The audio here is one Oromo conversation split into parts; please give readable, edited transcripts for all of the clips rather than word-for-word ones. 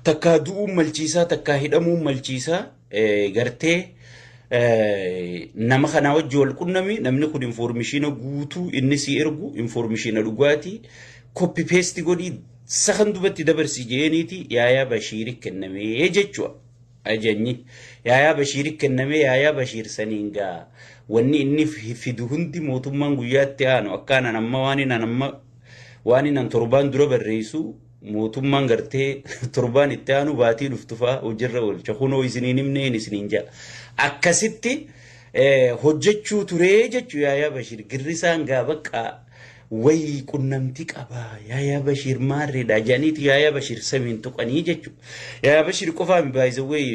takkaaduu malchiisaa takkaa hidhamuu malchiisaa gartee nama kana wajji wal qunnami namni kun informationa guutuu inni si ergu informationa dhugaatii copy paste godhi sakan dubatti dabarsi jeeniiti yaayaa bashiiri kenname jechuu ajanyi yaayaa bashiiri kenname yaayaa bashir saniinga wanni inni fidu hundi mootummaan guyyaatti aanu akkaana namma waan nan torbaan dura barreessu mootummaan gartee torbaan itti aanu baatii dhuftufaa hojirra oolcha kunoo isiniin himnee isiniin jaa akkasitti hojjechuu turee jechuu yaayaa bashir girrisaan gaa bakka way qunnamti qaba yaayaa bashir maarreedha jaaniiti yaayaa bashir samiin tuqanii jechuu yaayaa bashir qofaa mi baay'ee way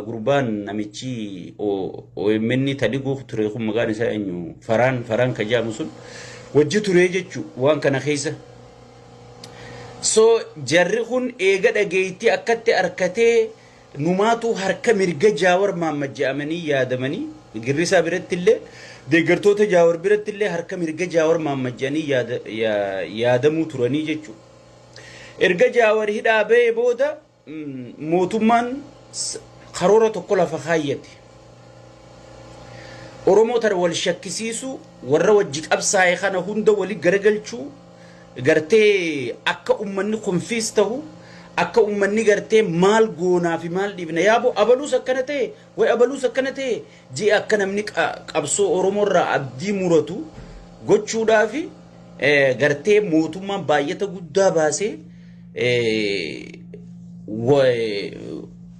gurbaan namichi OMN tadiguu ture kun maqaan isaa eenyu faraan kajaamu sun wajji turee jechuu waan kana keessa so jarri kun eega dhageeyti akkatti arkatee numaatu harka mirga jaawar maammajjaamanii yaadamanii girrisaa biratti illee deeggartoota jaawar biratti illee harka mirga jaawar maammajjaanii yaadamuu turanii jechuu erga jaawar hidhaa ba'ee booda mootummaan karoora tokko lafa kaayyate oromoo tara wal shakkisiisu warra wajji qabsaa'e kana hunda wali garagalchuu gartee akka ummanni konfiis ta'u akka ummanni gartee maal goonaa fi maal dhibna yaabo abaluus akkana ta'e way abaluus akkana ta'e jee akka namni qabsoo oromoo irraa abdii muratu gochuudhaaf gartee mootummaan baay'ata guddaa baasee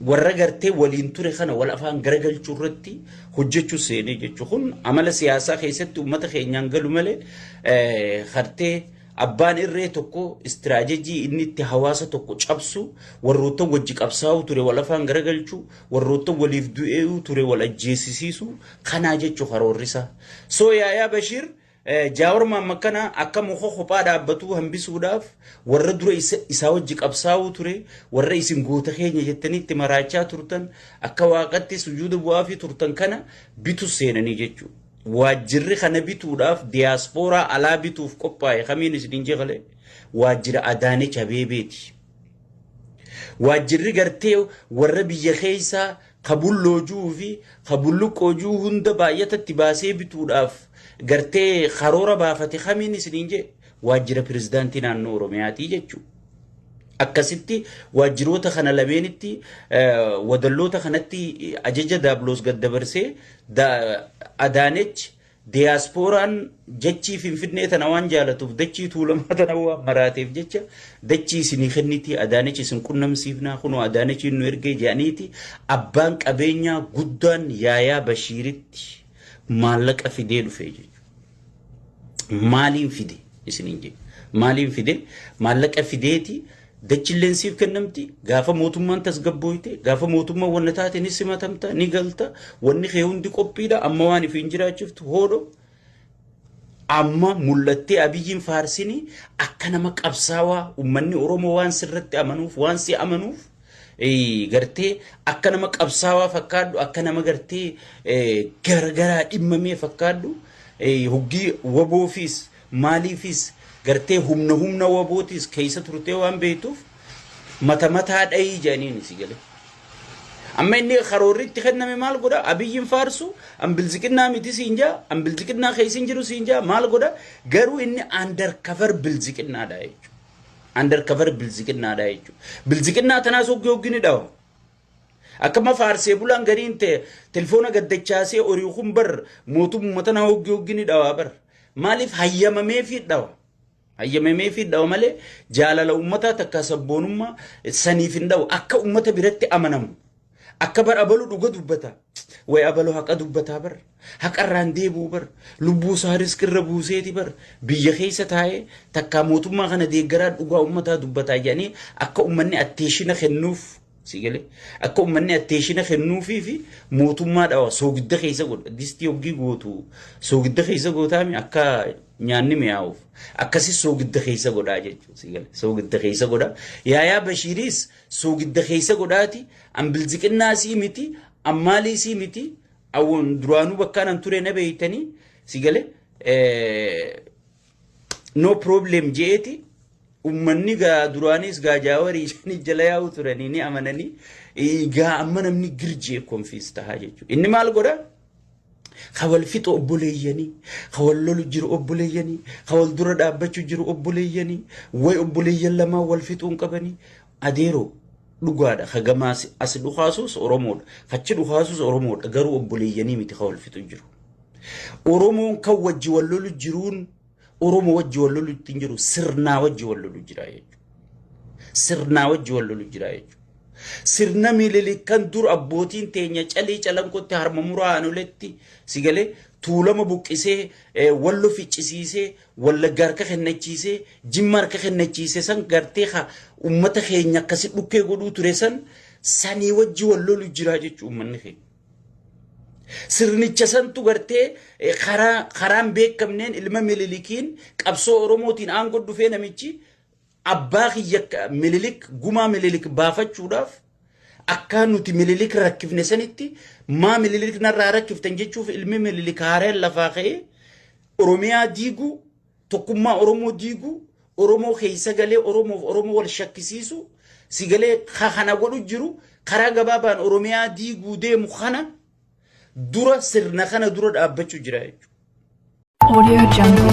warra gartee waliin ture kana wal afaan garagalchuu irratti hojjechuu seenee jechuu kun amala siyaasaa keessatti ummata keenyaan galu malee gartee abbaan irree tokko istiraatejii inni itti hawaasa tokko cabsu warroota wajji qabsaa'u ture wal afaan garagalchuu warroota waliif du'ee'u ture wal ajjeesisiisu kanaa jechuu karoorrisaa soo yaayaa bashir jaawar maammaqana akka muka kophaa dhaabbatu hambisuudhaaf warra dura isaa wajji qabsaa'u ture warra isin goota keenya jettanitti maraachaa turtan akka waaqatti sujuuda bu'aa fi turtan kana bitu seenanii jechuu waajjirri kana bituudhaaf diaasporaa alaa bituuf qophaa'e kamiin isin jeqale waajjira Adaanech Abeebeeti waajjirri gartee warra biyya keessaa kabulloojuu fi kabulluqoojuu hunda baay'atatti baasee bituudhaaf gartee karoora baafate kamiin isin je waajjira pirezidaantii naannoo Oromiyaati jechuu akkasitti waajjiroota kana lameenitti wadalloota kanatti ajaja daabloos gaddabarsee Adaanech diaasporaan jechii Finfinnee tana waan jaalatuuf dachii tuulamaa tana waan maraateef jecha dachii isinii kenniti Adaanech isin qunnamsiifnaa kunoo Adaanech nu ergee jedhaniiti abbaan qabeenyaa guddaan yaayaa bashiiritti maallaqa fidee dhufee jechuudha maaliin fide isiniin je maaliin fide maallaqa fideeti dachillensiif kennamti gaafa mootummaan tasgabbooyte gaafa mootummaan wanna taate ni simatamta ni galta wanni kee hundi qophiidha amma waan ifiin jiraachiftu hoodho amma mul'attee abiyyiin faarsini akka nama qabsaawaa ummanni oromoo waan sirratti amanuuf waan si amanuuf gartee akka nama qabsaawaa fakkaadhu akka nama gartee garagaraa dhimmamee fakkaadhu hoggii waboofis maaliifis gartee humna wabootis keessa turtee waan beektuuf mataa dhayii jedhaniin si gale amma inni karoorritti kenname maal godha abiyyiin faarsu ambilziqinnaa miti siinjaa ambilziqinnaa keessin jiru siinjaa maal godha garuu inni undercover bilziqinnaadha jechuudha undercover bilziqinnaadha jechuudha bilziqinnaa tanaas hoggini dhawa akkama faarsee bulaan gariin ta'e telefoona gaddachaasee horii humbar mootummaa tana hoggini dhawa bar maaliif hayyamamee fi dhawa hayyamamee fi dhawa malee jaalala ummataa takka sabboonummaa saniif hin dhawu akka ummata biratti amanamu akka bar abalu dhuga dubbata way abalu haqa dubbata bar haqarraan deebuu bar lubbuu isaa riskirra buuseeti bar biyya keessa taa'ee takka mootummaa kana deeggaraa dhugaa ummataa dubbataa jedhanii akka ummanni atteeshina kennuuf sigale akka ummanni atteeshina kennuufii fi mootummaa dhawa soogidda keessa godha distii hoggii gootu soogidda keessa gootaami akka nyaanni mi'aawuuf akkasi soogidda keessa godhaa jechuudha sigale soogidda keessa godha yaayaa bashiiris soogidda keessa godhaati ambilziqinnaa sii miti ammaalii sii miti awwan duraanuu bakkaan ture na beeytanii sigale no problem jeeti ummanni gaa duraanis gaa jaawarii shanii jala yaa'u turanii ni amananii gaa amma namni girjee konfiis tahaa jechuudha. Inni maal godha? Kawal fixu obboleeyyanii, kawal lolu jiru obboleeyyanii, kawal dura dhaabbachuu jiru obboleeyyanii, way obboleeyyan lamaa wal fixuun qabanii adeeroo dhugaadha. Hagamaas as dhukaasus Oromoodha. Hachi dhukaasus Oromoodha. Garuu obboleeyyanii miti kawal fixu jiru. Oromoon kan wajji wal lolu jiruun Oromoo wajji wal lolu ittiin jiru sirnaa wajji wal lolu jira jechuudha. Sirnaa wajji wal lolu jira jechuudha. Sirna Minilik kan dur abbootiin teenya calii calanqotti harma muraanuletti sigalee tuulama buqqisee wallo ficcisiisee wallagga harka kennachiisee jimma harka kennachiisee san gartee ummata keenya akkasi dhukkee godhuu ture san sanii wajji wal lolu jira jechuudha uummanni keenya. Sirnicha santu gartee karaan beekamneen ilma Minilikiin qabsoo Oromootiin aangoo dhufee namichi abbaa kiyya Minilik gumaa Minilik baafachuudhaaf akka nuti Minilik rakkifne sanitti maa Minilik narraa rakkiftan jechuuf ilmi Minilik haareen lafaa ka'ee Oromiyaa diiguu tokkummaa Oromoo diiguu Oromoo keessa galee Oromoo wal shakkisiisu sigalee kana godhu jiru karaa gabaabaan Oromiyaa diiguu deemu kana dura sirna kana dura dhaabbachuu jira jechuudha. Audio Jungle.